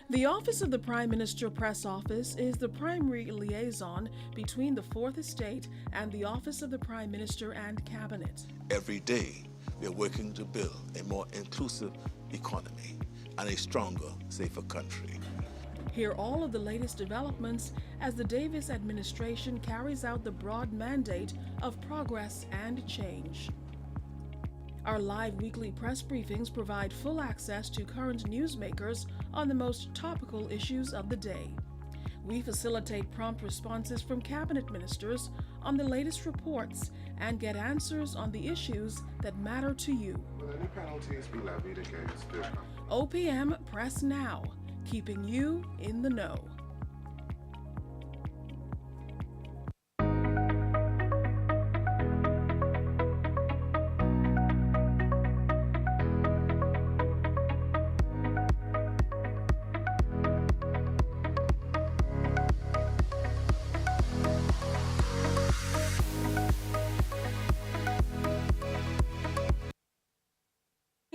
The Office of the Prime Minister Press Office is the primary liaison between the Fourth Estate and the Office of the Prime Minister and Cabinet. Every day, we are working to build a more inclusive economy and a stronger, safer country. Hear all of the latest developments as the Davis administration carries out the broad mandate of progress and change. Our live weekly press briefings provide full access to current newsmakers on the most topical issues of the day. We facilitate prompt responses from cabinet ministers on the latest reports and get answers on the issues that matter to you. Will any penalties be levied against the OPM Press Now, keeping you in the know.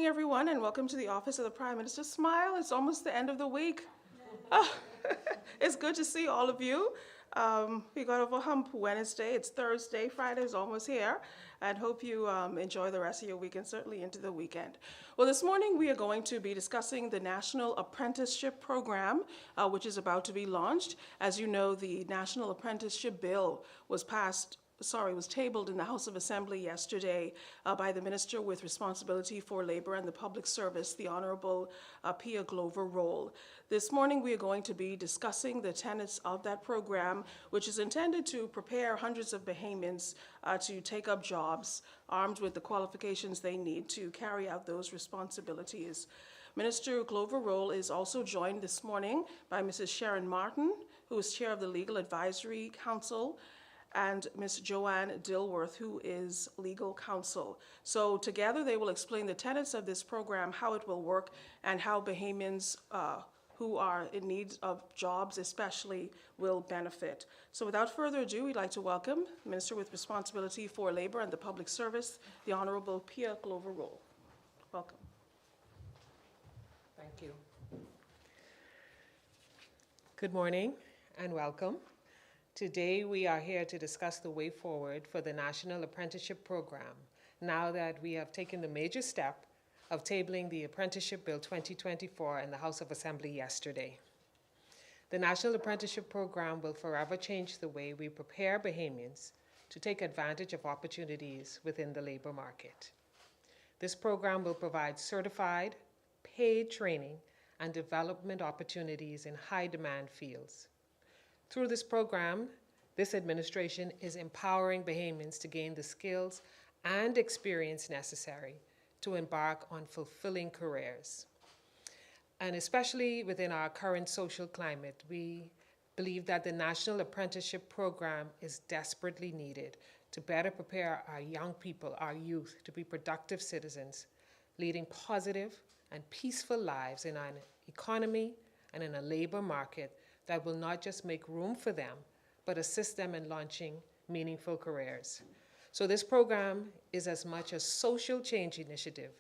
Everyone, and welcome to the Office of the Prime Minister. Smile, it's almost the end of the week. It's good to see all of you. We got over Hump Wednesday, it's Thursday, Friday's almost here, and hope you enjoy the rest of your week and certainly into the weekend. Well, this morning we are going to be discussing the National Apprenticeship Program, which is about to be launched. As you know, the National Apprenticeship Bill was tabled in the House of Assembly yesterday by the Minister with Responsibility for Labor and the Public Service, the Honorable Pia Glover-Roll. This morning we are going to be discussing the tenets of that program, which is intended to prepare hundreds of Bahamians to take up jobs armed with the qualifications they need to carry out those responsibilities. Minister Glover-Roll is also joined this morning by Mrs. Sharon Martin, who is Chair of the Legal Advisory Council, and Ms. Joanne Dilworth, who is legal counsel. So together they will explain the tenets of this program, how it will work, and how Bahamians who are in need of jobs especially will benefit. So without further ado, we'd like to welcome the Minister with Responsibility for Labor and the Public Service, the Honorable Pia Glover-Roll. Welcome. Thank you. Good morning and welcome. Today we are here to discuss the way forward for the National Apprenticeship Program, now that we have taken the major step of tabling the Apprenticeship Bill 2024 in the House of Assembly yesterday. The National Apprenticeship Program will forever change the way we prepare Bahamians to take advantage of opportunities within the labor market. This program will provide certified, paid training and development opportunities in high-demand fields. Through this program, this administration is empowering Bahamians to gain the skills and experience necessary to embark on fulfilling careers. And especially within our current social climate, we believe that the National Apprenticeship Program is desperately needed to better prepare our young people, our youth, to be productive citizens, leading positive and peaceful lives in an economy and in a labor market that will not just make room for them, but assist them in launching meaningful careers. So this program is as much a social change initiative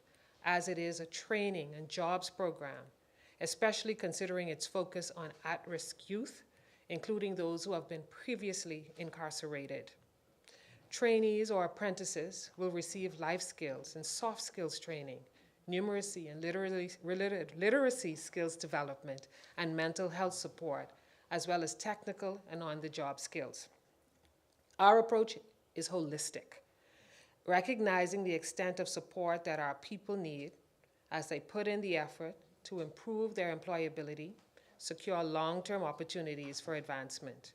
as it is a training and jobs program, especially considering its focus on at-risk youth, including those who have been previously incarcerated. Trainees or apprentices will receive life skills and soft skills training, numeracy and literacy skills development, and mental health support, as well as technical and on-the-job skills. Our approach is holistic, recognizing the extent of support that our people need as they put in the effort to improve their employability, secure long-term opportunities for advancement.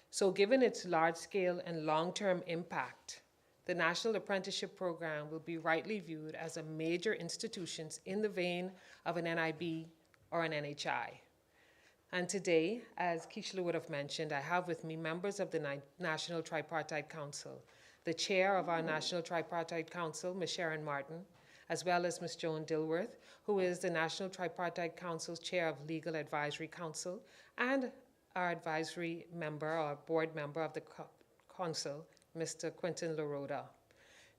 So given its large-scale and long-term impact, the National Apprenticeship Program will be rightly viewed as a major institution in the vein of an NIB or an NHI. And today, as Keishla would have mentioned, I have with me members of the National Tripartite Council, the chair of our National Tripartite Council, Ms. Sharon Martin, as well as Ms. Joan Dilworth, who is the National Tripartite Council's chair of Legal Advisory Council, and our advisory member or board member of the council, Mr. Quentin LaRoda.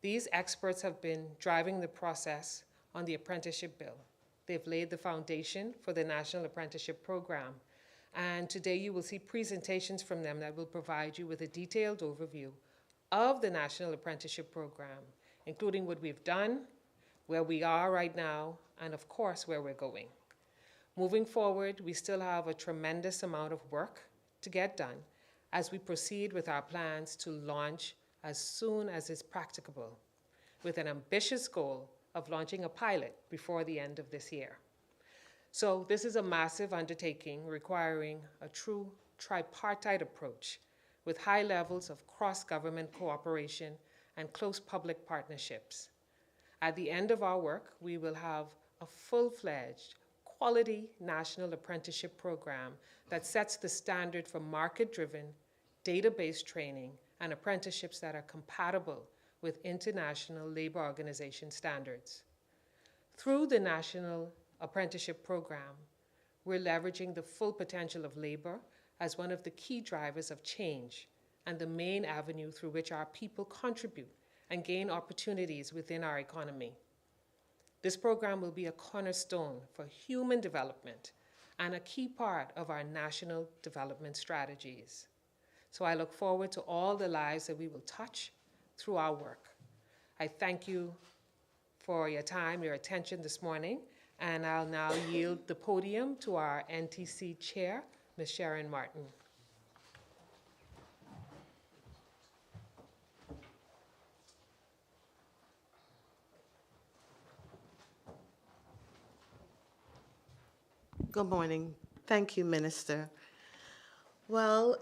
These experts have been driving the process on the apprenticeship bill, They've laid the foundation for the National Apprenticeship Program. And today you will see presentations from them that will provide you with a detailed overview of the National Apprenticeship Program, including what we've done, where we are right now, and of course, where we're going. Moving forward, we still have a tremendous amount of work to get done as we proceed with our plans to launch as soon as is practicable, with an ambitious goal of launching a pilot before the end of this year. So this is a massive undertaking requiring a true tripartite approach with high levels of cross-government cooperation and close public partnerships. At the end of our work, we will have a full-fledged, quality national apprenticeship program that sets the standard for market-driven, data-based training and apprenticeships that are compatible with international labor organization standards. Through the National Apprenticeship Program, we're leveraging the full potential of labor as one of the key drivers of change and the main avenue through which our people contribute and gain opportunities within our economy. This program will be a cornerstone for human development and a key part of our national development strategies. So I look forward to all the lives that we will touch through our work. I thank you for your time, your attention this morning, and I'll now yield the podium to our NTC Chair, Ms. Sharon Martin. Good morning. Thank you, Minister. Well,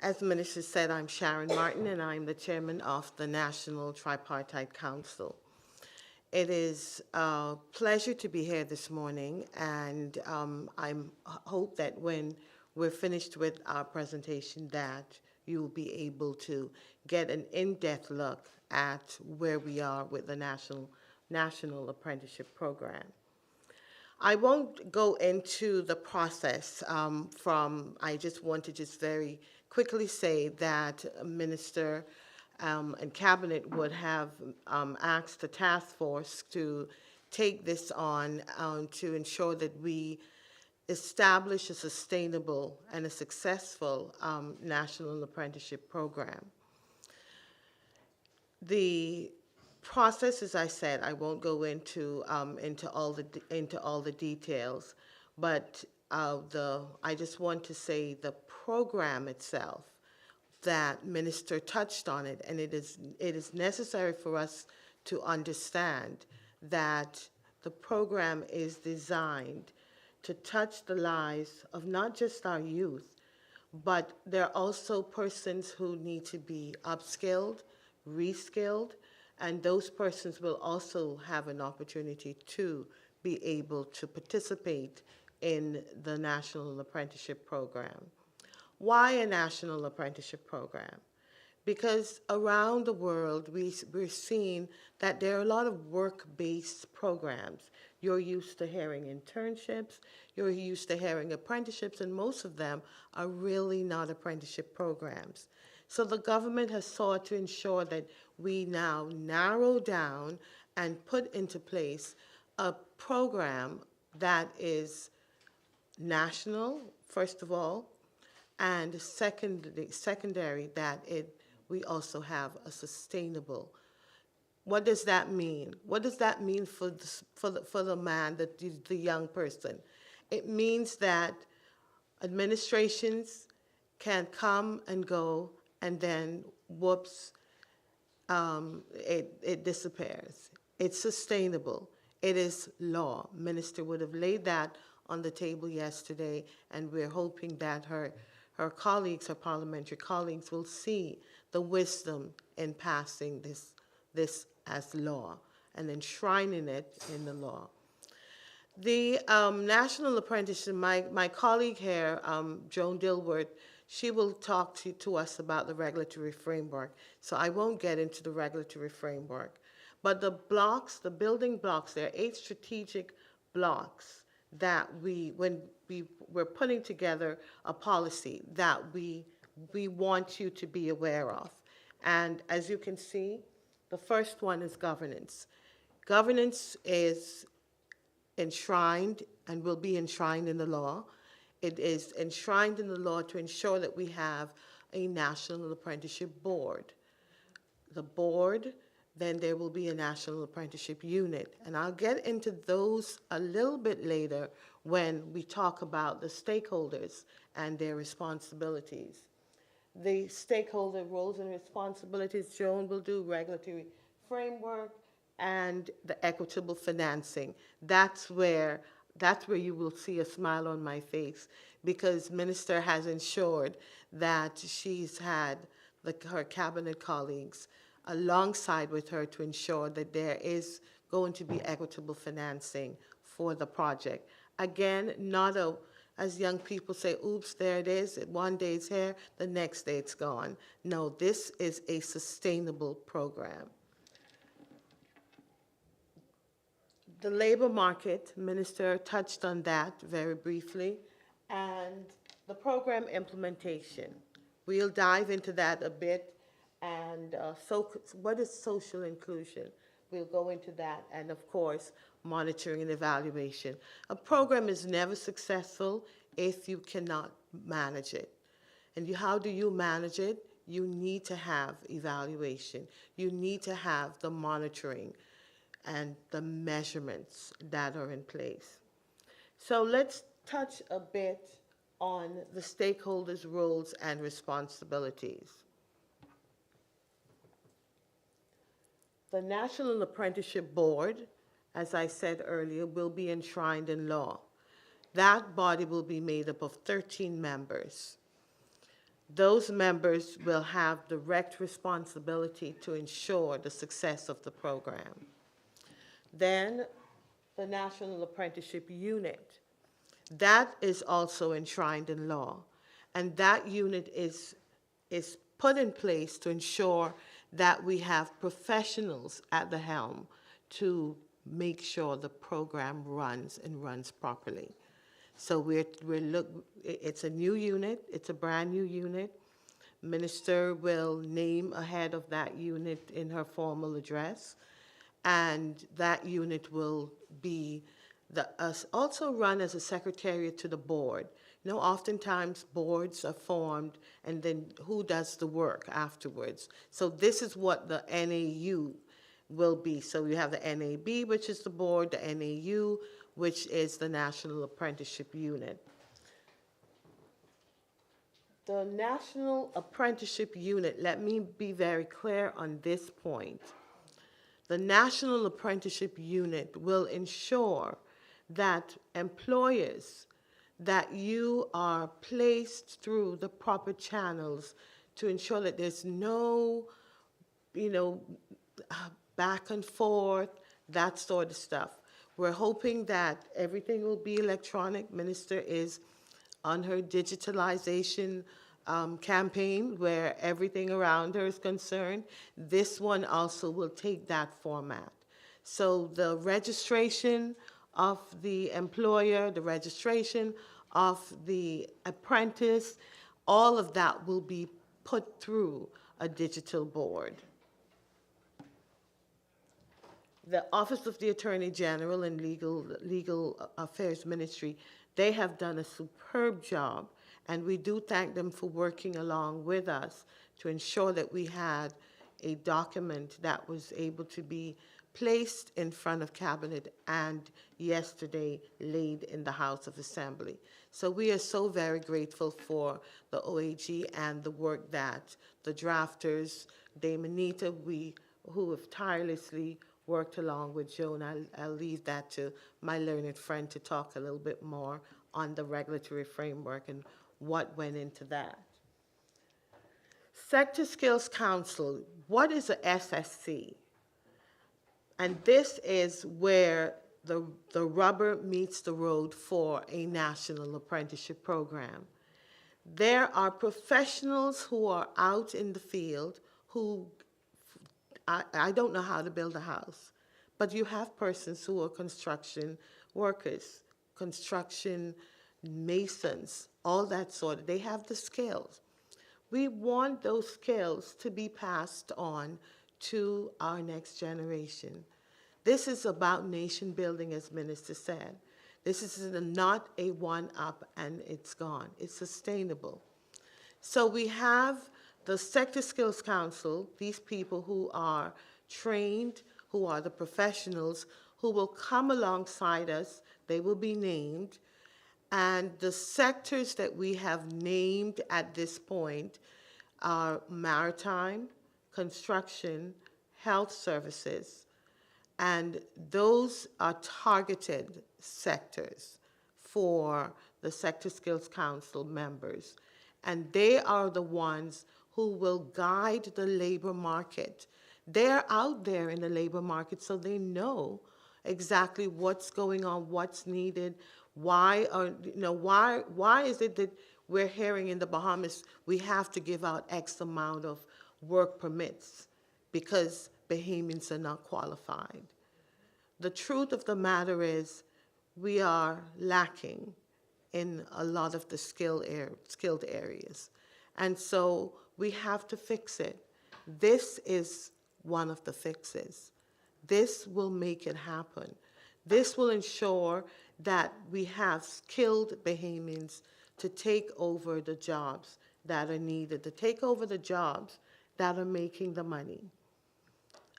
as the Minister said, I'm Sharon Martin, and I'm the chairman of the National Tripartite Council. It is a pleasure to be here this morning, and I hope that when we're finished with our presentation that you'll be able to get an in-depth look at where we are with the National Apprenticeship Program. I won't go into the process I just want to very quickly say that Minister and Cabinet would have asked the task force to take this on to ensure that we establish a sustainable and a successful National Apprenticeship Program. The process, as I said, I won't go into all the details, but I just want to say the program itself, that Minister touched on it, and it is necessary for us to understand that the program is designed to touch the lives of not just our youth, but there are also persons who need to be upskilled, reskilled, and those persons will also have an opportunity to be able to participate in the National Apprenticeship Program. Why a National Apprenticeship Program? Because around the world, we're seeing that there are a lot of work-based programs. You're used to hearing internships, you're used to hearing apprenticeships, and most of them are really not apprenticeship programs. So the government has sought to ensure that we now narrow down and put into place a program that is national, first of all, and secondary, that we also have a sustainable. What does that mean? What does that mean for the man, the young person? It means that administrations can come and go, and then whoops, it disappears. It's sustainable. It is law. Minister would have laid that on the table yesterday, and we're hoping that her colleagues, her parliamentary colleagues, will see the wisdom in passing this as law and enshrining it in the law. The National Apprenticeship, my colleague here, Joan Dilworth, she will talk to us about the regulatory framework, so I won't get into the regulatory framework. But the blocks, the building blocks, there are 8 strategic blocks that when we're putting together a policy that we want you to be aware of. And as you can see, the first one is governance. Governance is enshrined and will be enshrined in the law. It is enshrined in the law to ensure that we have a National Apprenticeship Board. The board, then there will be a National Apprenticeship Unit. And I'll get into those a little bit later when we talk about the stakeholders and their responsibilities. The stakeholder roles and responsibilities, Joan will do regulatory framework and the equitable financing. That's where you will see a smile on my face, because Minister has ensured that she's had her cabinet colleagues alongside with her to ensure that there is going to be equitable financing for the project. Again, not a, as young people say, oops, there it is, one day it's here, the next day it's gone. No, this is a sustainable program. The labor market, Minister touched on that very briefly, and the program implementation. We'll dive into that a bit, and so what is social inclusion? We'll go into that, and of course, monitoring and evaluation. A program is never successful if you cannot manage it. And how do you manage it? You need to have evaluation. You need to have the monitoring and the measurements that are in place. So let's touch a bit on the stakeholders' roles and responsibilities. The National Apprenticeship Board, as I said earlier, will be enshrined in law. That body will be made up of 13 members. Those members will have direct responsibility to ensure the success of the program. Then the National Apprenticeship Unit. That is also enshrined in law. And that unit is put in place to ensure that we have professionals at the helm to make sure the program runs and runs properly. So it's a new unit, it's a brand new unit. Minister will name a head of that unit in her formal address, and that unit will be also run as a secretariat to the board. You know, oftentimes boards are formed and then who does the work afterwards? So this is what the NAU will be. So you have the NAB, which is the board, the NAU, which is the National Apprenticeship Unit. The National Apprenticeship Unit, let me be very clear on this point. The National Apprenticeship Unit will ensure that employers, that you are placed through the proper channels to ensure that there's no, back and forth, that sort of stuff. We're hoping that everything will be electronic. Minister is on her digitalization campaign where everything around her is concerned. This one also will take that format. So the registration of the employer, the registration of the apprentice, all of that will be put through a digital board. The Office of the Attorney General and Legal Affairs Ministry, they have done a superb job, and we do thank them for working along with us to ensure that we had a document that was able to be placed in front of Cabinet and yesterday laid in the House of Assembly. So we are so very grateful for the OAG and the work that the drafters, Dame Anita, who have tirelessly worked along with Joan. I'll leave that to my learned friend to talk a little bit more on the regulatory framework and what went into that. Sector Skills Council, what is a SSC? And this is where the rubber meets the road for a national apprenticeship program. There are professionals who are out in the field who, I don't know how to build a house, but you have persons who are construction workers, construction masons, all that sort of, they have the skills. We want those skills to be passed on to our next generation. This is about nation building, as Minister said. This is not a one-up and it's gone. It's sustainable. So we have the Sector Skills Council, these people who are trained, who are the professionals, who will come alongside us. They will be named. And the sectors that we have named at this point are maritime, construction, health services, and those are targeted sectors for the Sector Skills Council members. And they are the ones who will guide the labor market. They're out there in the labor market, so they know exactly what's going on, what's needed, why is it that we're hearing in the Bahamas we have to give out X amount of work permits because Bahamians are not qualified. The truth of the matter is we are lacking in a lot of the skilled areas. And so we have to fix it. This is one of the fixes. This will make it happen. This will ensure that we have skilled Bahamians to take over the jobs that are needed, to take over the jobs that are making the money.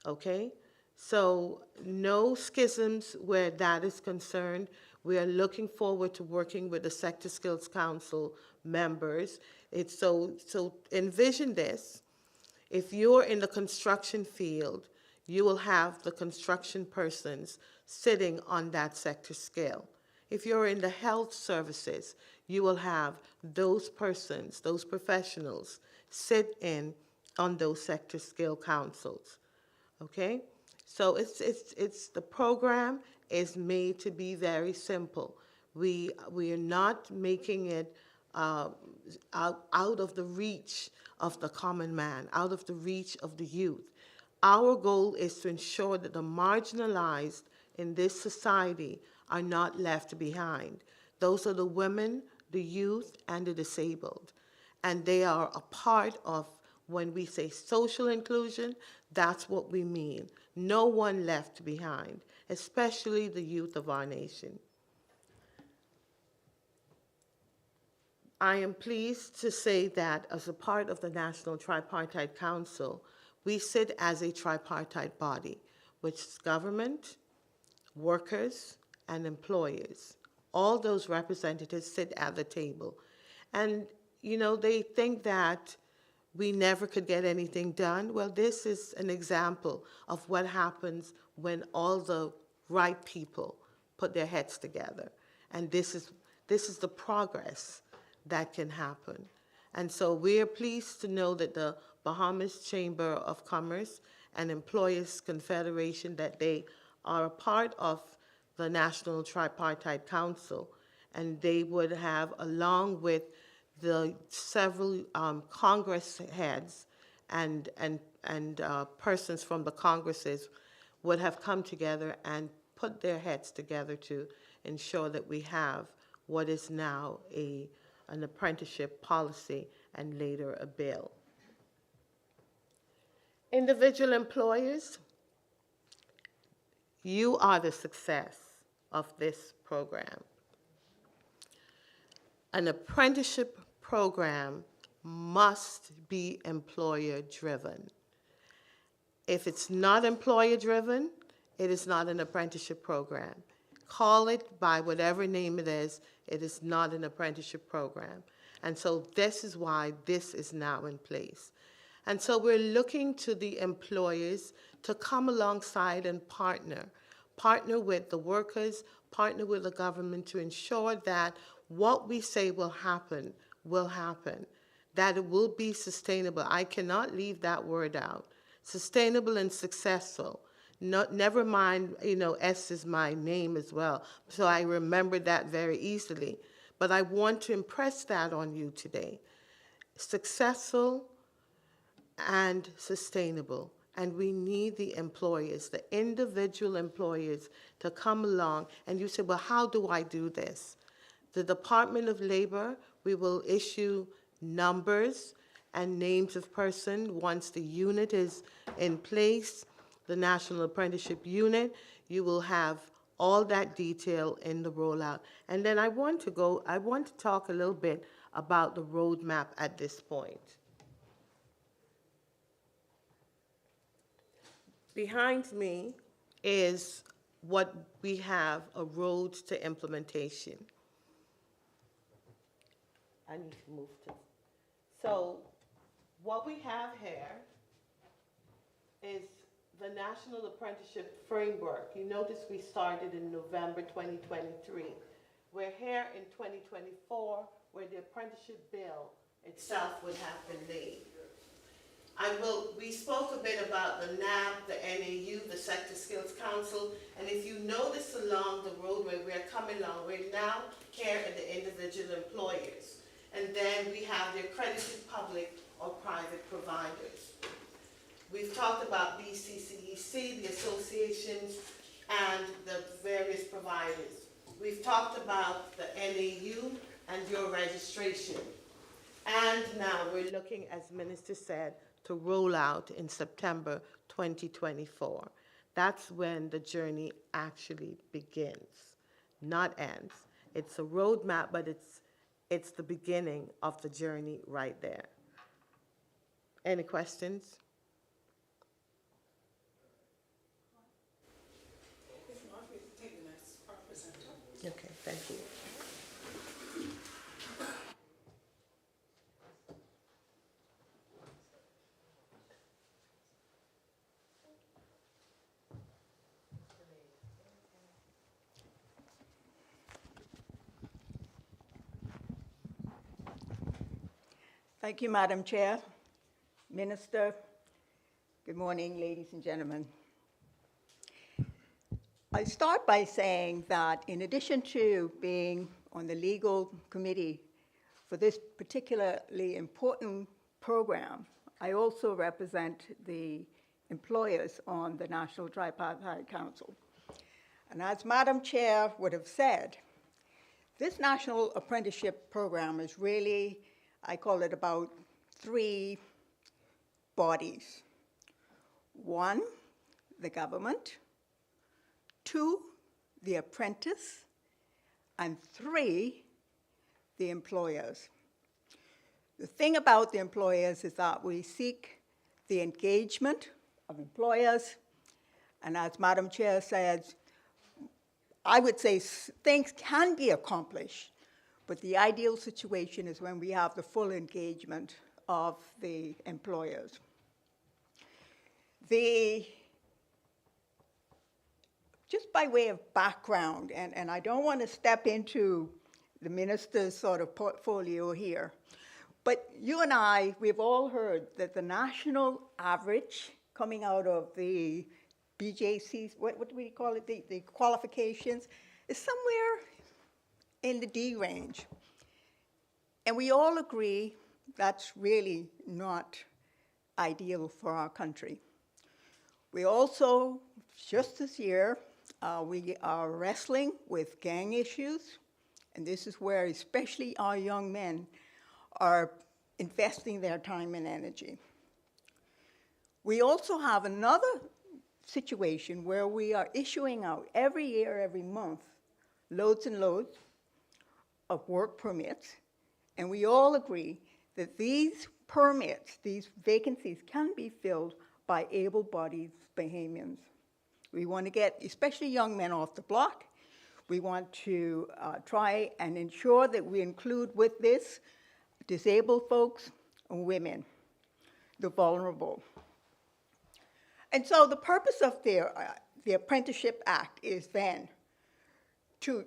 Okay? So no schisms where that is concerned. We are looking forward to working with the Sector Skills Council members. So envision this. If you're in the construction field, you will have the construction persons sitting on that sector scale. If you're in the health services, you will have those persons, those professionals, sit in on those sector scale councils. Okay? So it's the program is made to be very simple. We are not making it out of the reach of the common man, out of the reach of the youth. Our goal is to ensure that the marginalized in this society are not left behind. Those are the women, the youth, and the disabled. And they are a part of, when we say social inclusion, that's what we mean. No one left behind, especially the youth of our nation. I am pleased to say that as a part of the National Tripartite Council, we sit as a tripartite body, which is government, workers, and employers. All those representatives sit at the table. And, they think that we never could get anything done. Well, this is an example of what happens when all the right people put their heads together. And this is the progress that can happen. And so we are pleased to know that the Bahamas Chamber of Commerce and Employers Confederation, that they are a part of the National Tripartite Council, and they would have, along with the several Congress heads and persons from the Congresses, would have come together and put their heads together to ensure that we have what is now an apprenticeship policy and later a bill. Individual employers, you are the success of this program. An apprenticeship program must be employer-driven. If it's not employer-driven, it is not an apprenticeship program. Call it by whatever name it is not an apprenticeship program. And so this is why this is now in place. And so we're looking to the employers to come alongside and partner with the workers, partner with the government to ensure that what we say will happen, that it will be sustainable. I cannot leave that word out. Sustainable and successful. Never mind, S is my name as well, so I remember that very easily. But I want to impress that on you today. Successful and sustainable. And we need the employers, the individual employers, to come along. And you say, well, how do I do this? The Department of Labor, we will issue numbers and names of person once the unit is in place, the National Apprenticeship Unit. you will have all that detail in the rollout. And then I want to talk a little bit about the roadmap at this point. Behind me is what we have, a road to implementation. I need to move to. So what we have here is the National Apprenticeship Framework. You notice we started in November 2023. We're here in 2024 where the apprenticeship bill itself would have been laid. We spoke a bit about the NAB, the NAU, the Sector Skills Council, and if you notice along the roadway we're coming along, we're now here at the individual employers. And then we have the accredited public or private providers. We've talked about BCCEC, the associations, and the various providers. We've talked about the NAU and your registration. And now we're looking, as Minister said, to roll out in September 2024. That's when the journey actually begins, not ends. It's a roadmap, but it's the beginning of the journey right there. Any questions? If not, we can take the next presenter. Okay, thank you. Thank you, Madam Chair. Minister, good morning, ladies and gentlemen. I start by saying that in addition to being on the legal committee for this particularly important program, I also represent the employers on the National Tripartite Council. And as Madam Chair would have said, this National Apprenticeship Program is really, I call it about three bodies. One, the government. Two, the apprentice. And three, the employers. The thing about the employers is that we seek the engagement of employers. And as Madam Chair said, I would say things can be accomplished, but the ideal situation is when we have the full engagement of the employers. Just by way of background, and I don't want to step into the minister's sort of portfolio here, but you and I, we've all heard that the national average coming out of the BJCs, what do we call it, the qualifications, is somewhere in the D range. And we all agree that's really not ideal for our country. We also, just this year, we are wrestling with gang issues, and this is where especially our young men are investing their time and energy. We also have another situation where we are issuing out every year, every month, loads and loads of work permits, and we all agree that these permits, these vacancies, can be filled by able-bodied Bahamians. We want to get, especially young men, off the block. We want to try and ensure that we include with this disabled folks and women, the vulnerable. And so the purpose of the Apprenticeship Act is then to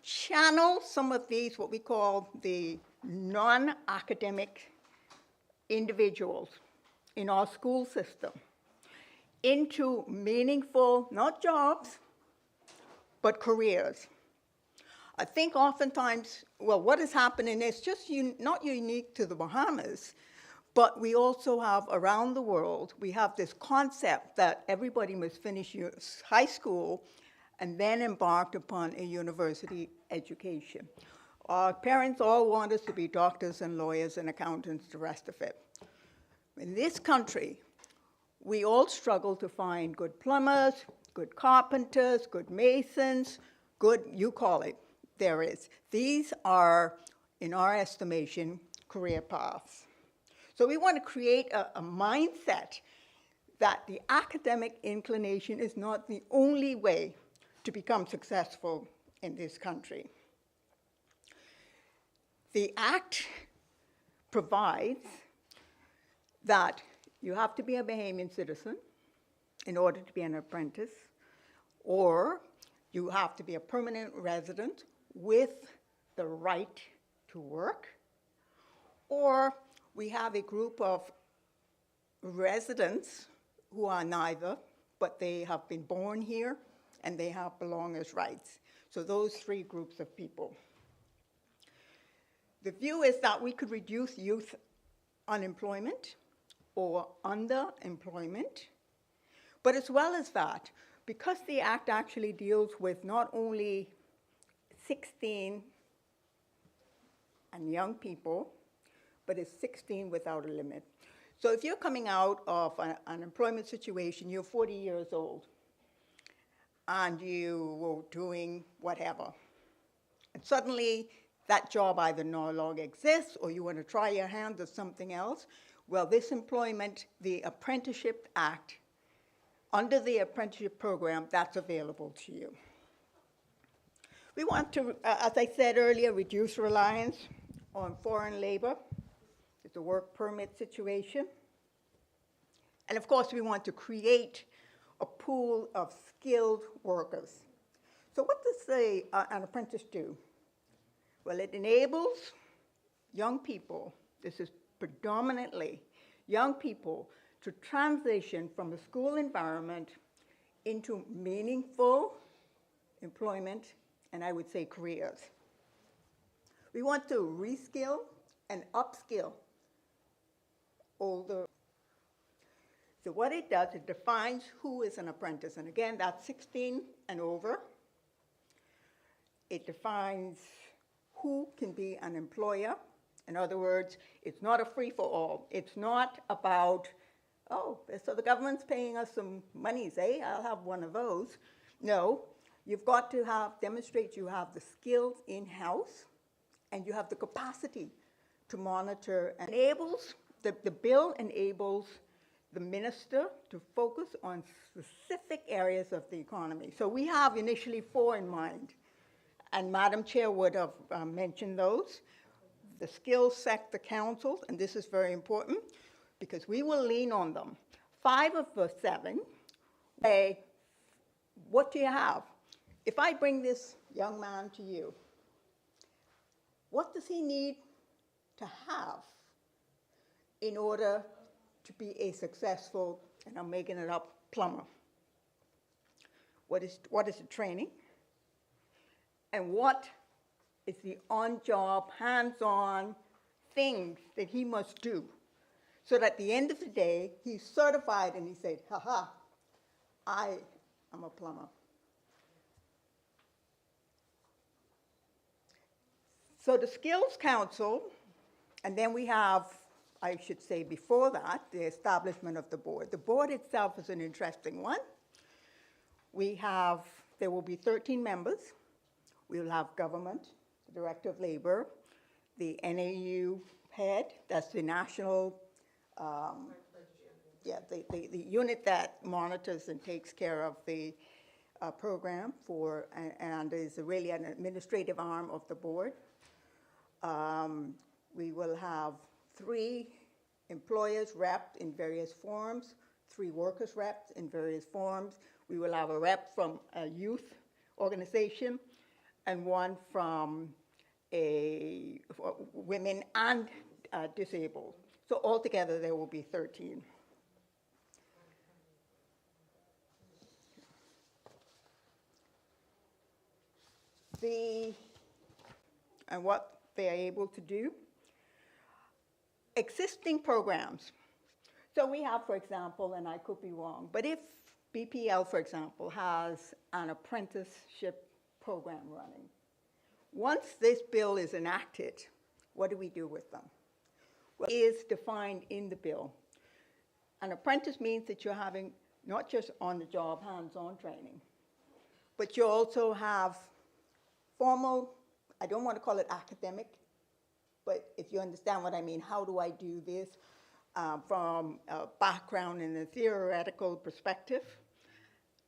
channel some of these, what we call the non-academic individuals in our school system, into meaningful, not jobs, but careers. I think oftentimes, well, what is happening is just not unique to the Bahamas, but we also have around the world, we have this concept that everybody must finish high school and then embark upon a university education. Our parents all want us to be doctors and lawyers and accountants, the rest of it. In this country, we all struggle to find good plumbers, good carpenters, good masons, good, you call it, there is. These are, in our estimation, career paths. So we want to create a mindset that the academic inclination is not the only way to become successful in this country. The Act provides that you have to be a Bahamian citizen in order to be an apprentice, or you have to be a permanent resident with the right to work, or we have a group of residents who are neither, but they have been born here and they have belongers' rights. So those three groups of people. The view is that we could reduce youth unemployment or underemployment, but as well as that, because the Act actually deals with not only 16 and young people, but it's 16 without a limit. So if you're coming out of an employment situation, you're 40 years old, and you were doing whatever, and suddenly that job either no longer exists or you want to try your hand at something else, well, this employment, the Apprenticeship Act, under the apprenticeship program, that's available to you. We want to, as I said earlier, reduce reliance on foreign labor. It's a work permit situation. And of course, we want to create a pool of skilled workers. So what does an apprentice do? Well, it enables young people, this is predominantly young people, to transition from a school environment into meaningful employment, and I would say careers. We want to reskill and upskill older. So what it does, it defines who is an apprentice. And again, that's 16 and over. It defines who can be an employer. In other words, it's not a free-for-all. It's not about, oh, so the government's paying us some monies, eh? I'll have one of those. No, you've got to demonstrate you have the skills in-house and you have the capacity to monitor. And the bill enables the minister to focus on specific areas of the economy. So we have initially 4 in mind, and Madam Chair would have mentioned those. The Skills Sector Councils, and this is very important because we will lean on them. 5 of the 7 say, what do you have? If I bring this young man to you, what does he need to have in order to be a successful, and I'm making it up, plumber? What is the training? And what is the on-job, hands-on things that he must do so that at the end of the day, he's certified and he said, ha-ha, I am a plumber. So the Skills Council, and then we have, I should say before that, the establishment of the board. The board itself is an interesting one. There will be 13 members. We will have government, the Director of Labor, the NAU head, that's the national, the unit that monitors and takes care of the program and is really an administrative arm of the board. We will have 3 employers repped in various forms, 3 workers repped in various forms. We will have a rep from a youth organization and one from women and disabled. So altogether there will be 13. And what they are able to do. Existing programs. So we have, for example, and I could be wrong, but if BPL, for example, has an apprenticeship program running, once this bill is enacted, what do we do with them? Well, it is defined in the bill. An apprentice means that you're having not just on-the-job, hands-on training, but you also have formal, I don't want to call it academic, but if you understand what I mean, how do I do this from a background in a theoretical perspective?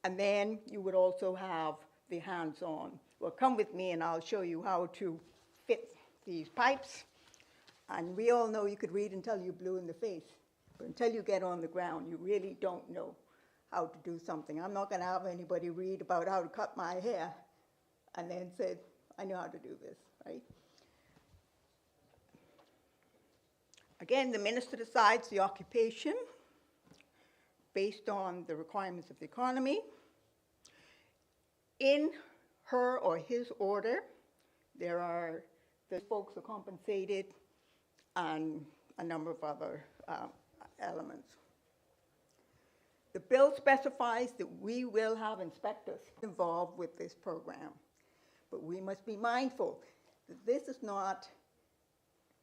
And then you would also have the hands-on. Well, come with me and I'll show you how to fit these pipes. And we all know you could read until you're blue in the face, but until you get on the ground, you really don't know how to do something. I'm not going to have anybody read about how to cut my hair and then say, I know how to do this, right? Again, the minister decides the occupation based on the requirements of the economy. In her or his order, the folks are compensated and a number of other elements. The bill specifies that we will have inspectors involved with this program, but we must be mindful that this is not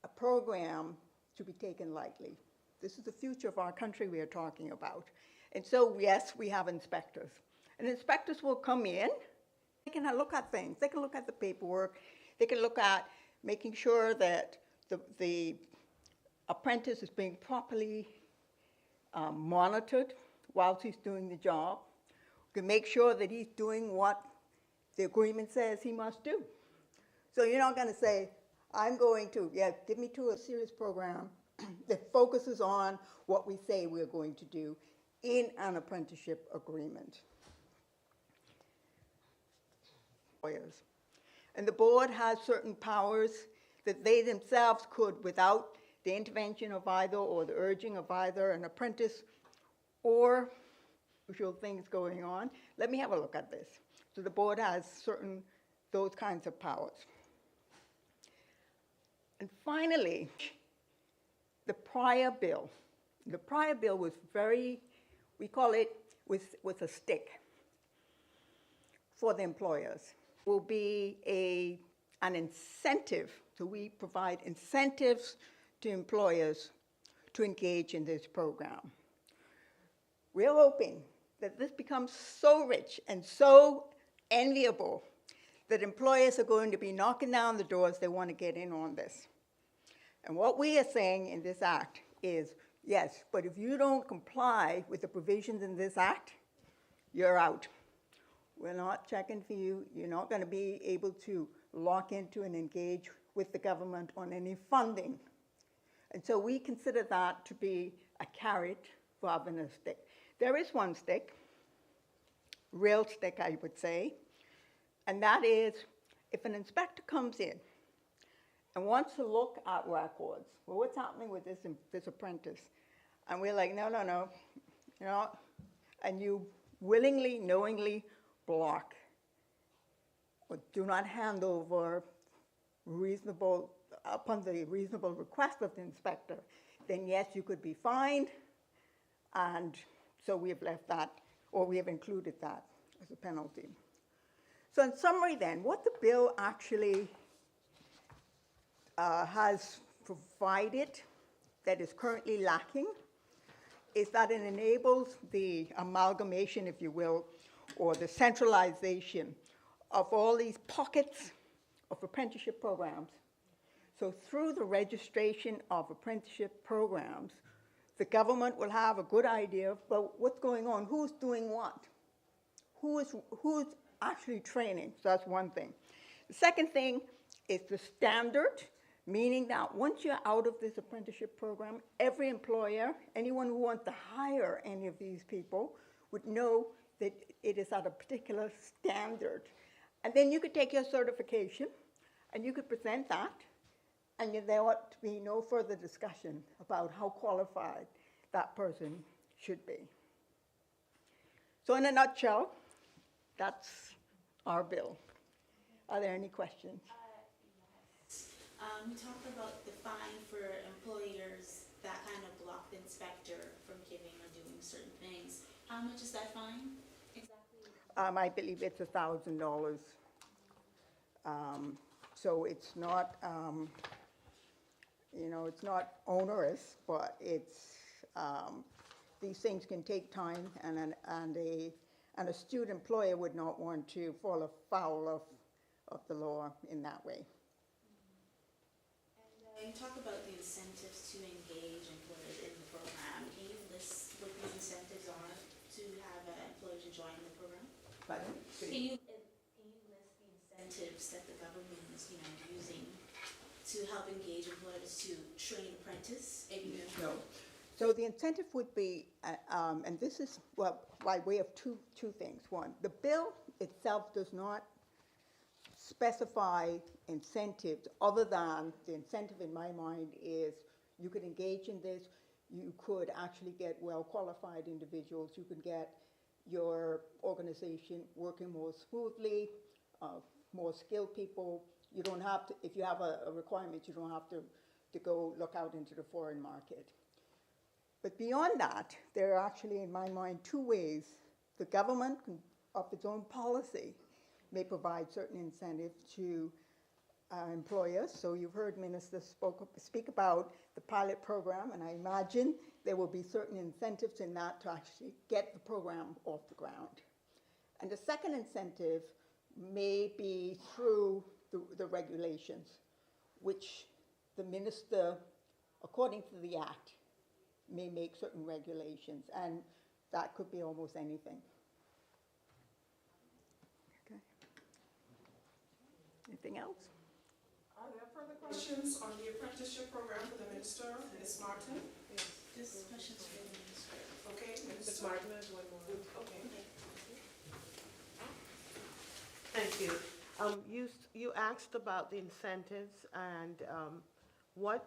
a program to be taken lightly. This is the future of our country we are talking about. And so, yes, we have inspectors. And inspectors will come in, they can look at things, they can look at the paperwork, they can look at making sure that the apprentice is being properly monitored whilst he's doing the job. We can make sure that he's doing what the agreement says he must do. So you're not going to say, I'm going to, give me to a serious program that focuses on what we say we're going to do in an apprenticeship agreement. And the board has certain powers that they themselves could, without the intervention of either or the urging of either an apprentice or usual things going on. Let me have a look at this. So the board has certain, those kinds of powers. And finally, the prior bill. The prior bill was very, we call it with a stick for the employers. Will be an incentive, so we provide incentives to employers to engage in this program. We're hoping that this becomes so rich and so enviable that employers are going to be knocking down the doors, they want to get in on this. And what we are saying in this act is, yes, but if you don't comply with the provisions in this act, you're out. We're not checking for you. You're not going to be able to lock into and engage with the government on any funding. And so we consider that to be a carrot rather than a stick. There is one stick, real stick, I would say, and that is if an inspector comes in and wants to look at records, well, what's happening with this apprentice? And we're like, no, you know, and you willingly, knowingly block or do not hand over upon the reasonable request of the inspector, then yes, you could be fined, and so we have left that, or we have included that as a penalty. So in summary then, what the bill actually has provided that is currently lacking is that it enables the amalgamation, if you will, or the centralization of all these pockets of apprenticeship programs. So through the registration of apprenticeship programs, the government will have a good idea about what's going on, who's doing what, who's actually training. So that's one thing. The second thing is the standard, meaning that once you're out of this apprenticeship program, every employer, anyone who wants to hire any of these people, would know that it is at a particular standard. And then you could take your certification and you could present that, and there ought to be no further discussion about how qualified that person should be. So in a nutshell, that's our bill. Are there any questions? Yes. You talked about the fine for employers that kind of block the inspector from giving or doing certain things. How much is that fine exactly? I believe it's $1,000. So it's not, it's not onerous, but it's these things can take time, and a astute employer would not want to fall afoul of the law in that way. And you talk about the incentives to engage employers in the program. Can you list what these incentives are to have an employer to join the program? Pardon? Can you list the incentives that the government is, using to help engage employers to train apprentice? No. So the incentive would be, and this is, well, by way of two things. One, the bill itself does not specify incentives other than the incentive in my mind is you could engage in this, you could actually get well-qualified individuals, you could get your organization working more smoothly, more skilled people. You don't have to, if you have a requirement, you don't have to go look out into the foreign market. But beyond that, there are actually, in my mind, two ways the government, of its own policy, may provide certain incentives to employers. So you've heard ministers speak about the pilot program, and I imagine there will be certain incentives in that to actually get the program off the ground. And the second incentive may be through the regulations, which the minister, according to the Act, may make certain regulations, and that could be almost anything. Okay. Anything else? Are there further questions on the apprenticeship program for the minister, Ms. Martin? Just questions for the minister. Okay, Ms. Minister. Martin has one more. Okay. Thank you. You asked about the incentives and what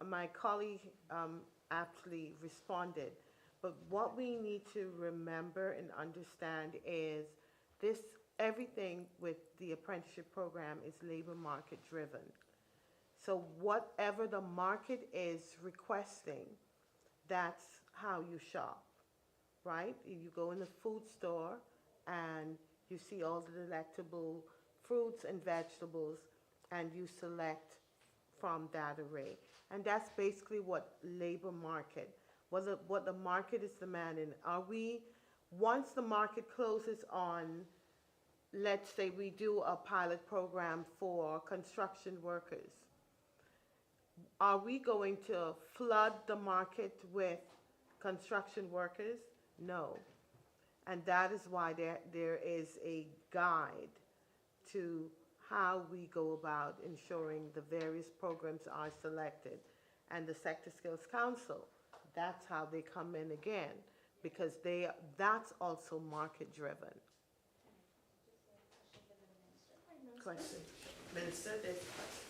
my colleague actually responded. But what we need to remember and understand is everything with the apprenticeship program is labor market driven. So whatever the market is requesting, that's how you shop, right? You go in the food store and you see all the delectable fruits and vegetables and you select from that array. And that's basically what labor market, what the market is demanding. Once the market closes on, let's say we do a pilot program for construction workers, are we going to flood the market with construction workers? No. And that is why there is a guide to how we go about ensuring the various programs are selected. And the Sector Skills Council, that's how they come in again, because that's also market driven. Question. Minister, there's a question.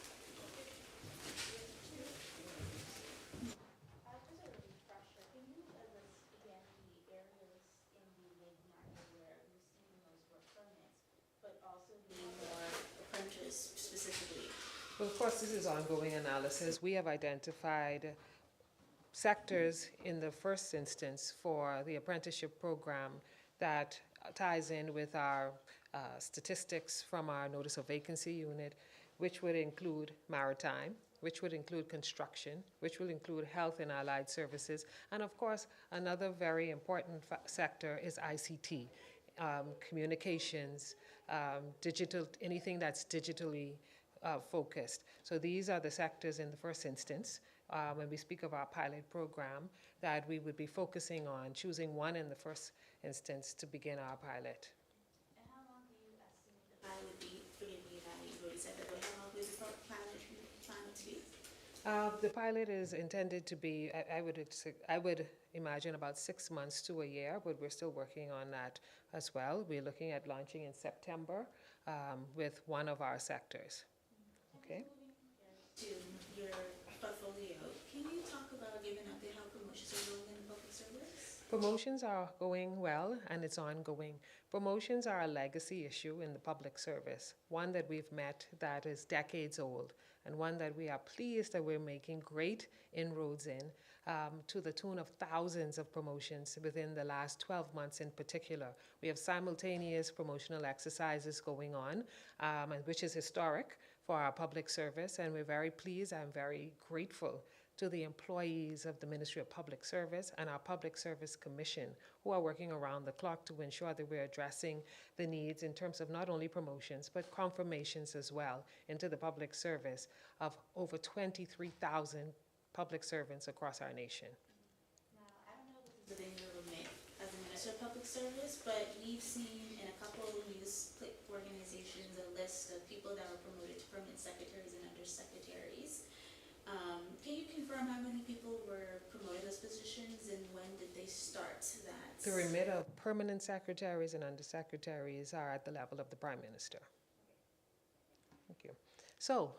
Just a refresher, can you list again the areas in the labor market where receiving those work permits, but also being more apprentice specifically? Well, of course, this is ongoing analysis. We have identified sectors in the first instance for the apprenticeship program that ties in with our statistics from our Notice of Vacancy unit, which would include maritime, which would include construction, which will include health and allied services, and of course, another very important sector is ICT, communications, digital, anything that's digitally focused. So these are the sectors in the first instance. When we speak of our pilot program, that we would be focusing on choosing one in the first instance to begin our pilot. And how long do you estimate the pilot would be? Forgive me if I already said that, but how long would the pilot to be? The pilot is intended to be, I would imagine about 6 months to a year, but we're still working on that as well. We're looking at launching in September with one of our sectors. Okay. To your portfolio, can you talk about giving up how promotions are going in the public service? Promotions are going well, and it's ongoing. Promotions are a legacy issue in the public service, one that we've met that is decades old, and one that we are pleased that we're making great inroads in, to the tune of thousands of promotions within the last 12 months in particular. We have simultaneous promotional exercises going on, which is historic for our public service, and we're very pleased. I'm very grateful to the employees of the Ministry of Public Service and our Public Service Commission, who are working around the clock to ensure that we're addressing the needs in terms of not only promotions, but confirmations as well into the public service of over 23,000 public servants across our nation. Now, I don't know if this is within your remit as a Minister of Public Service, but we've seen in a couple of news organizations a list of people that were promoted to permanent secretaries and undersecretaries. Can you confirm how many people were promoted to those positions and when did they start that? The remit of permanent secretaries and undersecretaries are at the level of the Prime Minister. Thank you. So,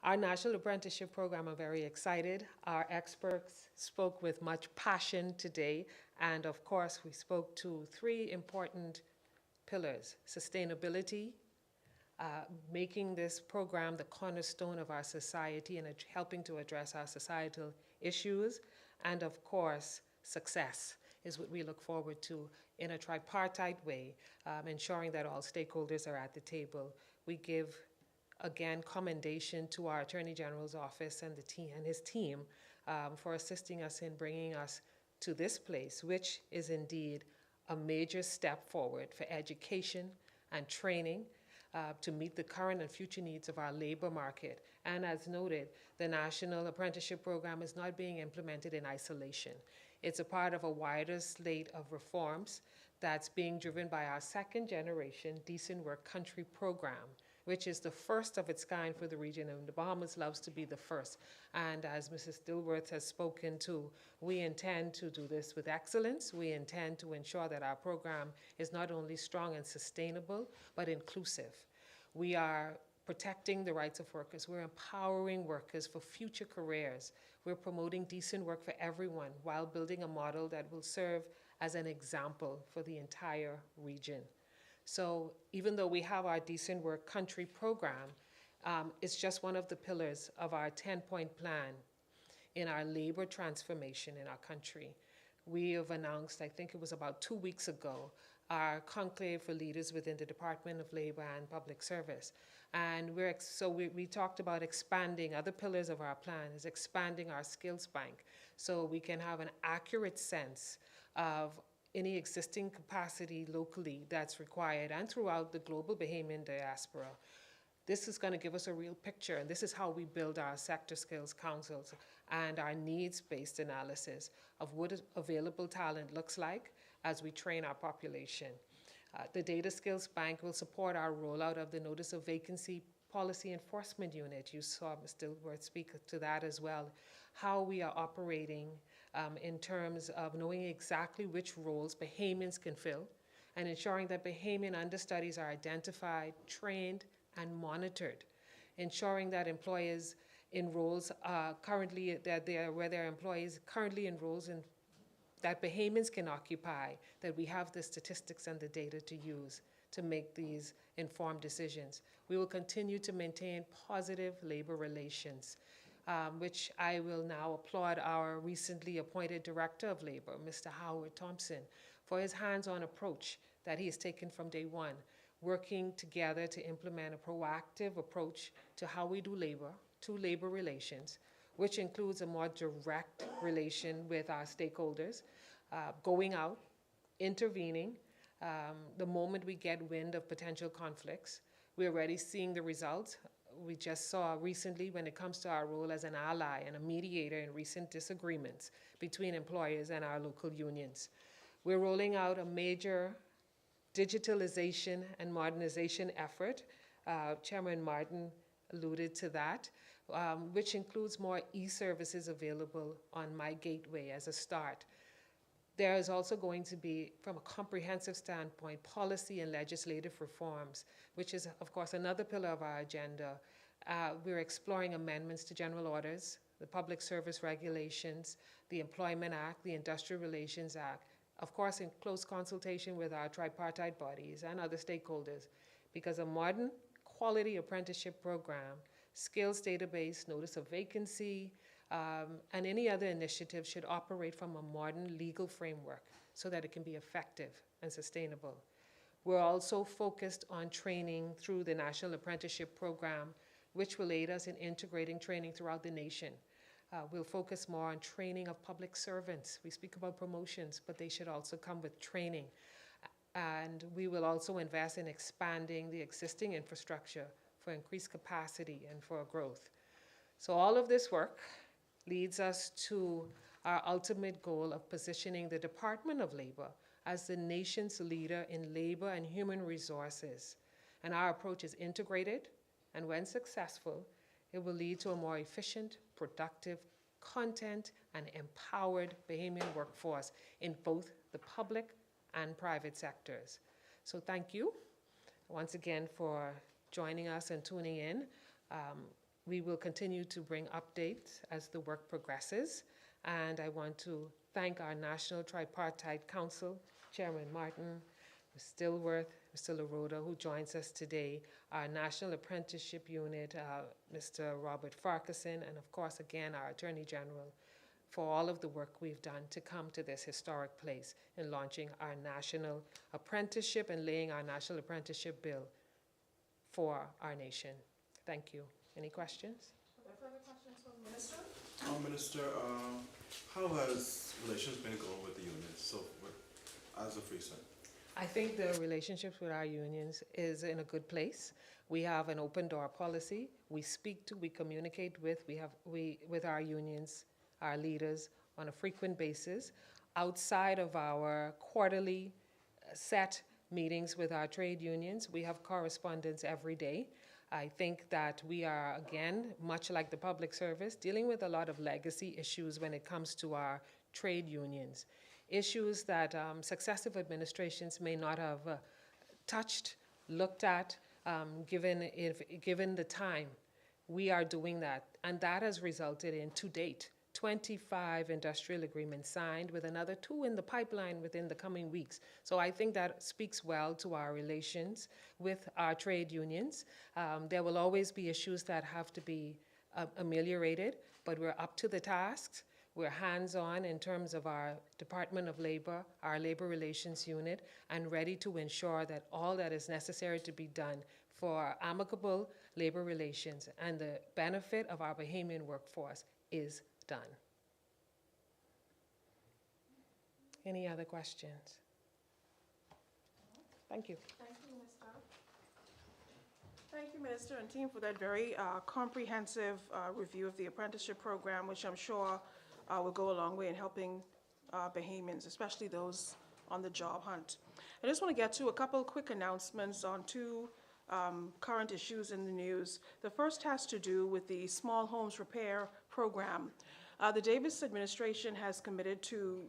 our National Apprenticeship Program, I'm very excited. Our experts spoke with much passion today, and of course, we spoke to three important pillars: sustainability, making this program the cornerstone of our society and helping to address our societal issues, and of course, success is what we look forward to in a tripartite way, ensuring that all stakeholders are at the table. We give, again, commendation to our Attorney General's office and the team and his team for assisting us in bringing us to this place, which is indeed a major step forward for education and training to meet the current and future needs of our labor market. And as noted, the National Apprenticeship Program is not being implemented in isolation. It's a part of a wider slate of reforms that's being driven by our second generation Decent Work Country program, which is the first of its kind for the region, and the Bahamas loves to be the first. And as Mrs. Dilworth has spoken to, we intend to do this with excellence. We intend to ensure that our program is not only strong and sustainable, but inclusive. We are protecting the rights of workers. We're empowering workers for future careers. We're promoting decent work for everyone while building a model that will serve as an example for the entire region. So even though we have our Decent Work Country program, it's just one of the pillars of our 10-point plan in our labor transformation in our country. We have announced, I think it was about 2 weeks ago, our conclave for leaders within the Department of Labor and Public Service. And we talked about expanding other pillars of our plan, is expanding our skills bank so we can have an accurate sense of any existing capacity locally that's required and throughout the global Bahamian diaspora. This is going to give us a real picture, and this is how we build our sector skills councils and our needs-based analysis of what available talent looks like as we train our population. The Data Skills Bank will support our rollout of the Notice of Vacancy Policy Enforcement Unit. You saw Ms. Dilworth speak to that as well. How we are operating in terms of knowing exactly which roles Bahamians can fill and ensuring that Bahamian understudies are identified, trained, and monitored. Ensuring that employers in roles currently, where their employees currently in roles in that Bahamians can occupy, that we have the statistics and the data to use to make these informed decisions. We will continue to maintain positive labor relations, which I will now applaud our recently appointed Director of Labor, Mr. Howard Thompson, for his hands-on approach that he has taken from day one, working together to implement a proactive approach to how we do labor, to labor relations, which includes a more direct relation with our stakeholders, going out, intervening, the moment we get wind of potential conflicts. We're already seeing the results. We just saw recently when it comes to our role as an ally and a mediator in recent disagreements between employers and our local unions. We're rolling out a major digitalization and modernization effort. Chairman Martin alluded to that, which includes more e-services available on My Gateway as a start. There is also going to be, from a comprehensive standpoint, policy and legislative reforms, which is, of course, another pillar of our agenda. We're exploring amendments to general orders, the Public Service Regulations, the Employment Act, the Industrial Relations Act, of course, in close consultation with our tripartite bodies and other stakeholders, because a modern quality apprenticeship program, skills database, notice of vacancy, and any other initiative should operate from a modern legal framework so that it can be effective and sustainable. We're also focused on training through the National Apprenticeship Program, which will aid us in integrating training throughout the nation. We'll focus more on training of public servants. We speak about promotions, but they should also come with training. And we will also invest in expanding the existing infrastructure for increased capacity and for growth. So all of this work leads us to our ultimate goal of positioning the Department of Labor as the nation's leader in labor and human resources. And our approach is integrated, and when successful, it will lead to a more efficient, productive, content, and empowered Bahamian workforce in both the public and private sectors. So thank you once again for joining us and tuning in. We will continue to bring updates as the work progresses. And I want to thank our National Tripartite Council, Chairman Martin, Ms. Stillworth, Mr. LaRoda, who joins us today, our National Apprenticeship Unit, Mr. Robert Farquharson, and of course, again, our Attorney General, for all of the work we've done to come to this historic place in launching our national apprenticeship and laying our national apprenticeship bill for our nation. Thank you. Any questions? Are there further questions for the Minister? Minister, how has relations been going with the unions as of recent? I think the relationships with our unions is in a good place. We have an open door policy. We speak to, we communicate with, with our unions, our leaders on a frequent basis. Outside of our quarterly set meetings with our trade unions, we have correspondence every day. I think that we are, again, much like the public service, dealing with a lot of legacy issues when it comes to our trade unions. Issues that successive administrations may not have touched, looked at, given the time. We are doing that, and that has resulted in, to date, 25 industrial agreements signed, with another 2 in the pipeline within the coming weeks. So I think that speaks well to our relations with our trade unions. There will always be issues that have to be ameliorated, but we're up to the tasks. We're hands-on in terms of our Department of Labor, our Labor Relations Unit, and ready to ensure that all that is necessary to be done for amicable labor relations and the benefit of our Bahamian workforce is done. Any other questions? Thank you. Thank you, Minister. Thank you, Minister and team, for that very comprehensive review of the apprenticeship program, which I'm sure will go a long way in helping Bahamians, especially those on the job hunt. I just want to get to a couple quick announcements on 2 current issues in the news. The first has to do with the Small Homes Repair Program. The Davis administration has committed to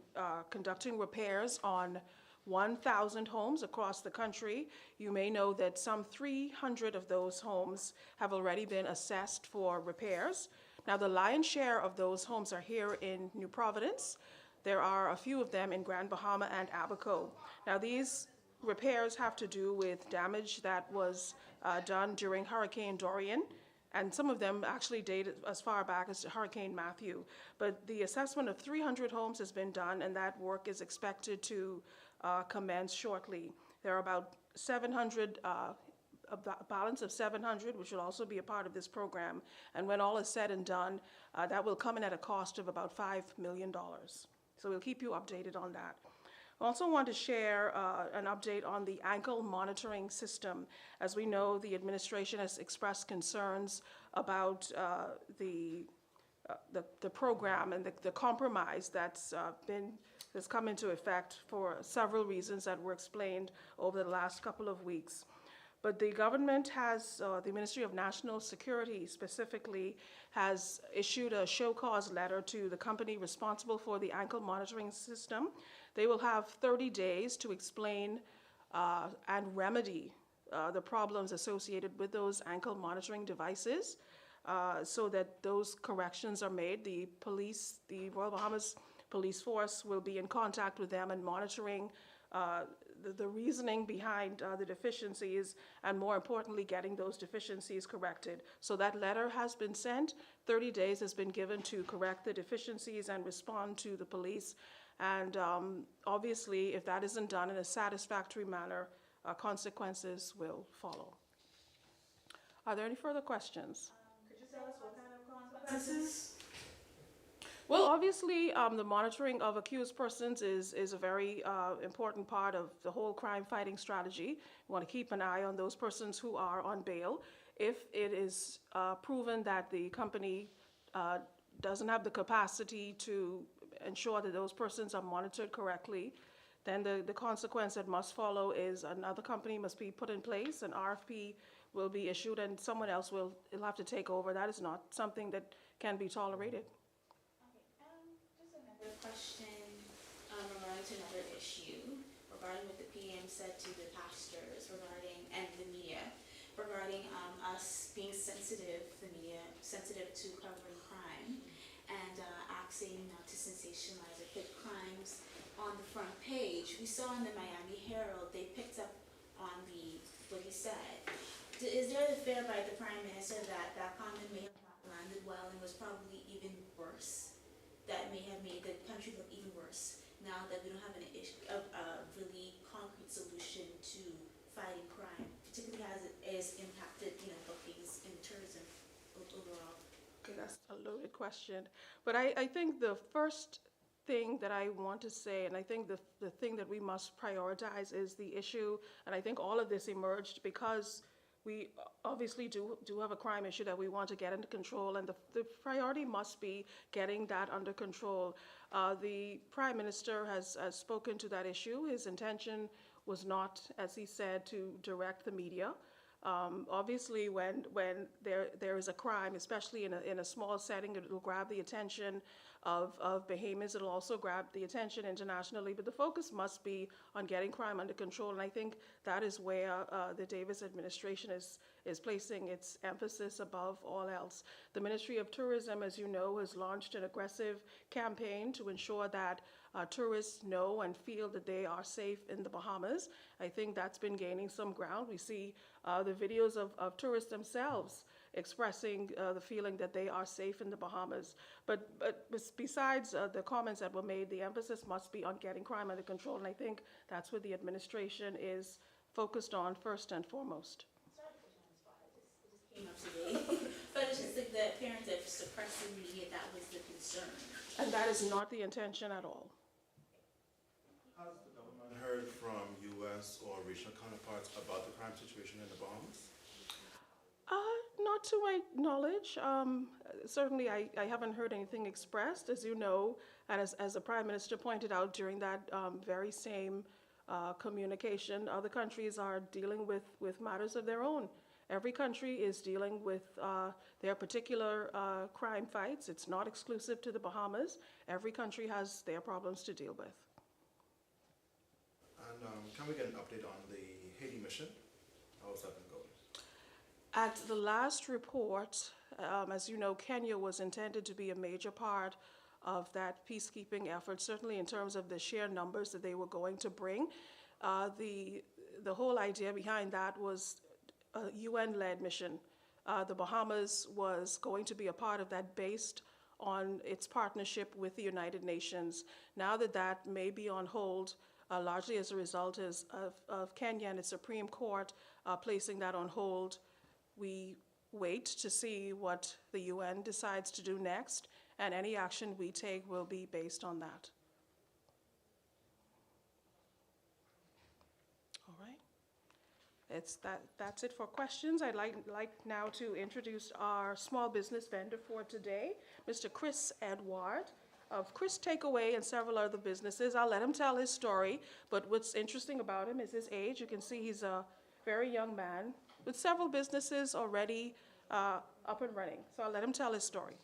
conducting repairs on 1,000 homes across the country. You may know that some 300 of those homes have already been assessed for repairs. Now, the lion's share of those homes are here in New Providence. There are a few of them in Grand Bahama and Abaco. Now, these repairs have to do with damage that was done during Hurricane Dorian, and some of them actually date as far back as Hurricane Matthew. But the assessment of 300 homes has been done, and that work is expected to commence shortly. There are about 700, a balance of 700, which will also be a part of this program. And when all is said and done, that will come in at a cost of about $5 million. So we'll keep you updated on that. I also want to share an update on the ankle monitoring system. As we know, the administration has expressed concerns about the program and the compromise that's come into effect for several reasons that were explained over the last couple of weeks. But the government has, the Ministry of National Security specifically, has issued a show cause letter to the company responsible for the ankle monitoring system. They will have 30 days to explain and remedy the problems associated with those ankle monitoring devices so that those corrections are made. The police, the Royal Bahamas Police Force, will be in contact with them and monitoring the reasoning behind the deficiencies, and more importantly, getting those deficiencies corrected. So that letter has been sent. 30 days has been given to correct the deficiencies and respond to the police. And obviously, if that isn't done in a satisfactory manner, consequences will follow. Are there any further questions? Could you tell us what kind of consequences? Well, obviously, the monitoring of accused persons is a very important part of the whole crime-fighting strategy. We want to keep an eye on those persons who are on bail. If it is proven that the company doesn't have the capacity to ensure that those persons are monitored correctly, then the consequence that must follow is another company must be put in place, an RFP will be issued, and someone else will have to take over. That is not something that can be tolerated. Just another question regarding to another issue regarding what the PM said to the pastors regarding, and the media, regarding us being sensitive, the media, sensitive to covering crime and asking not to sensationalize or put crimes on the front page. We saw in the Miami Herald, they picked up on what he said. Is there the fear by the Prime Minister that that comment may have not landed well and was probably even worse? That may have made the country look even worse now that we don't have a really concrete solution to fighting crime, particularly as it is impacted, bookings in tourism overall. Okay, that's a loaded question. But I think the first thing that I want to say, and I think the thing that we must prioritize is the issue, and I think all of this emerged because we obviously do have a crime issue that we want to get under control, and the priority must be getting that under control. The Prime Minister has spoken to that issue. His intention was not, as he said, to direct the media. Obviously, when there is a crime, especially in a small setting, it will grab the attention of behemoths. It'll also grab the attention internationally, but the focus must be on getting crime under control, and I think that is where the Davis administration is placing its emphasis above all else. The Ministry of Tourism, as you know, has launched an aggressive campaign to ensure that tourists know and feel that they are safe in the Bahamas. I think that's been gaining some ground. We see the videos of tourists themselves expressing the feeling that they are safe in the Bahamas. But besides the comments that were made, the emphasis must be on getting crime under control, and I think that's what the administration is focused on first and foremost. Sorry to put you on the spot, it just came up today. But it's just like the appearance of suppressing media, that was the concern. And that is not the intention at all. Has the government heard from U.S. or regional counterparts about the crime situation in the Bahamas? Not to my knowledge. Certainly, I haven't heard anything expressed, as you know, and as the Prime Minister pointed out during that very same communication, other countries are dealing with matters of their own. Every country is dealing with their particular crime fights. It's not exclusive to the Bahamas. Every country has their problems to deal with. And can we get an update on the Haiti mission? How's that been going? At the last report, as you know, Kenya was intended to be a major part of that peacekeeping effort, certainly in terms of the sheer numbers that they were going to bring. The whole idea behind that was a UN-led mission. The Bahamas was going to be a part of that based on its partnership with the United Nations. Now that may be on hold, largely as a result of Kenya and its Supreme Court placing that on hold, we wait to see what the UN decides to do next, and any action we take will be based on that. All right. That's it for questions. I'd like now to introduce our small business vendor for today, Mr. Chris Edward of Chris Takeaway and several other businesses. I'll let him tell his story, but what's interesting about him is his age. You can see he's a very young man with several businesses already up and running. So I'll let him tell his story.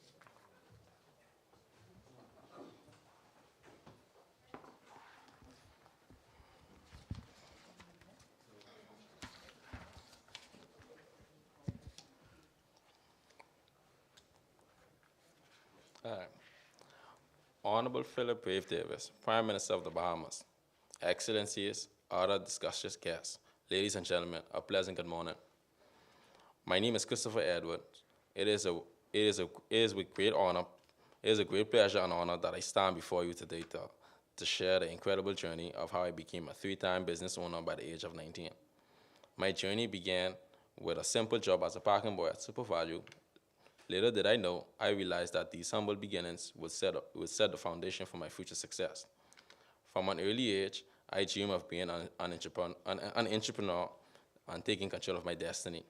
Honorable Philip Wave Davis, Prime Minister of the Bahamas, Excellencies, other distinguished guests, ladies and gentlemen, a pleasant good morning. My name is Christopher Edwards. It is with great honor, it is a great pleasure and honor that I stand before you today to share the incredible journey of how I became a three-time business owner by the age of 19. My journey began with a simple job as a parking boy at Super Value Little did I know, I realized that these humble beginnings would set the foundation for my future success. From an early age, I dreamed of being an entrepreneur and taking control of my destiny.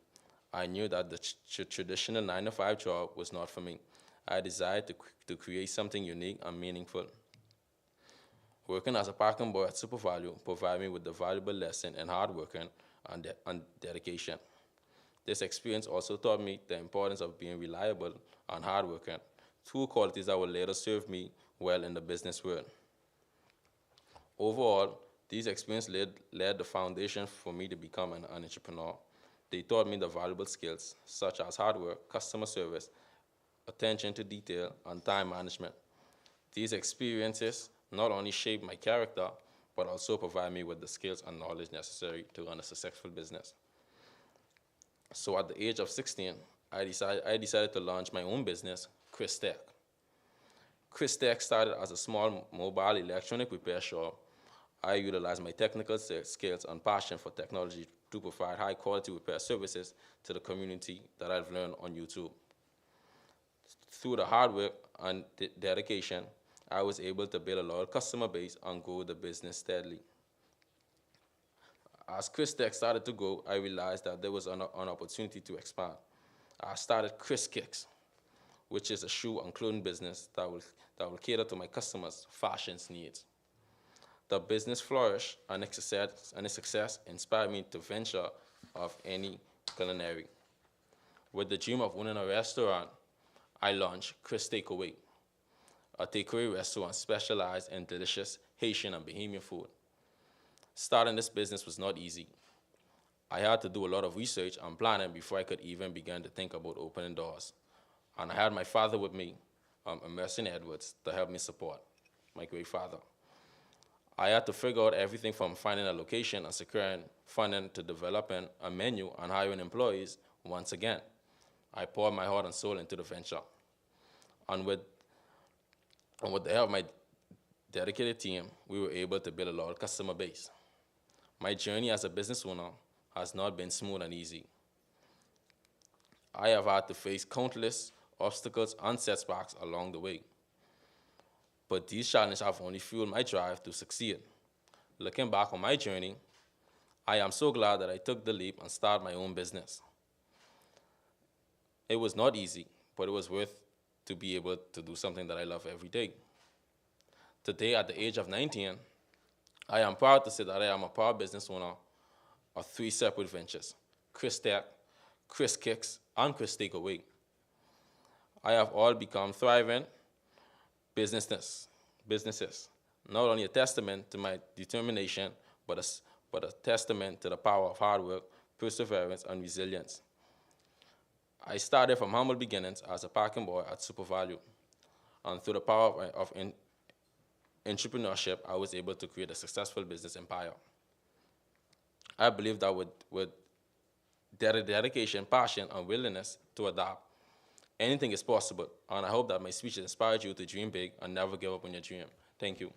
I knew that the traditional 9-to-5 job was not for me. I desired to create something unique and meaningful. Working as a parking boy at SuperValu provided me with a valuable lesson in hard working and dedication. This experience also taught me the importance of being reliable and hardworking, two qualities that would later serve me well in the business world. Overall, these experiences laid the foundation for me to become an entrepreneur. They taught me the valuable skills such as hard work, customer service, attention to detail, and time management. These experiences not only shaped my character, but also provide me with the skills and knowledge necessary to run a successful business. So at the age of 16, I decided to launch my own business, Chris Tech. Chris Tech started as a small mobile electronic repair shop. I utilized my technical skills and passion for technology to provide high-quality repair services to the community that I've learned on YouTube. Through the hard work and dedication, I was able to build a loyal customer base and grow the business steadily. As Chris Tech started to grow, I realized that there was an opportunity to expand. I started Chris Kicks, which is a shoe and clothing business that will cater to my customers' fashion needs. The business flourished, and its success inspired me to venture off any culinary. With the dream of owning a restaurant, I launched Chris Takeaway, a takeaway restaurant specialized in delicious Haitian and Bahamian food. Starting this business was not easy. I had to do a lot of research and planning before I could even begin to think about opening doors. And I had my father with me, Emerson Edwards, to help me support, my great father. I had to figure out everything from finding a location and securing funding to developing a menu and hiring employees once again. I poured my heart and soul into the venture. And with the help of my dedicated team, we were able to build a loyal customer base. My journey as a business owner has not been smooth and easy. I have had to face countless obstacles and setbacks along the way. But these challenges have only fueled my drive to succeed. Looking back on my journey, I am so glad that I took the leap and started my own business. It was not easy, but it was worth to be able to do something that I love every day. Today, at the age of 19, I am proud to say that I am a proud business owner of 3 separate ventures: Chris Tech, Chris Kicks, and Chris Takeaway. I have all become thriving businesses, not only a testament to my determination, but a testament to the power of hard work, perseverance, and resilience. I started from humble beginnings as a parking boy at SuperValu, and through the power of entrepreneurship, I was able to create a successful business empire. I believe that with dedication, passion, and willingness to adapt, anything is possible, and I hope that my speech inspired you to dream big and never give up on your dream. Thank you.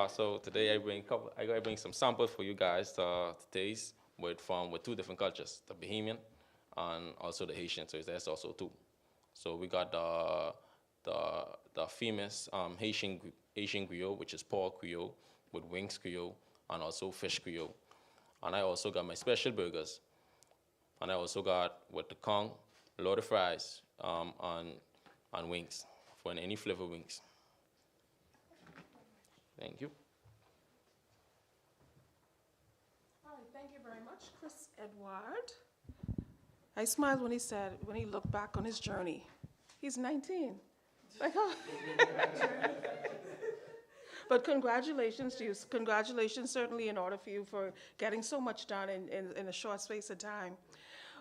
So today I bring some samples for you guys to taste with 2 different cultures, the Bahamian and also the Haitian. So there's also 2. So we got the famous Haitian Creole, which is pork Creole, with wings Creole, and also fish Creole. And I also got my special burgers. And I also got with the Kong, loaded fries, and wings, for any flavor wings. Thank you. All right, thank you very much, Chris Edward. I smiled when he looked back on his journey. He's 19. Like, oh. But congratulations to you. Congratulations certainly in order for you for getting so much done in a short space of time.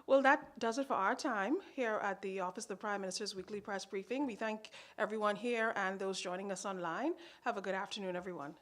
Well, that does it for our time here at the Office of the Prime Minister's Weekly Press Briefing. We thank everyone here and those joining us online. Have a good afternoon, everyone.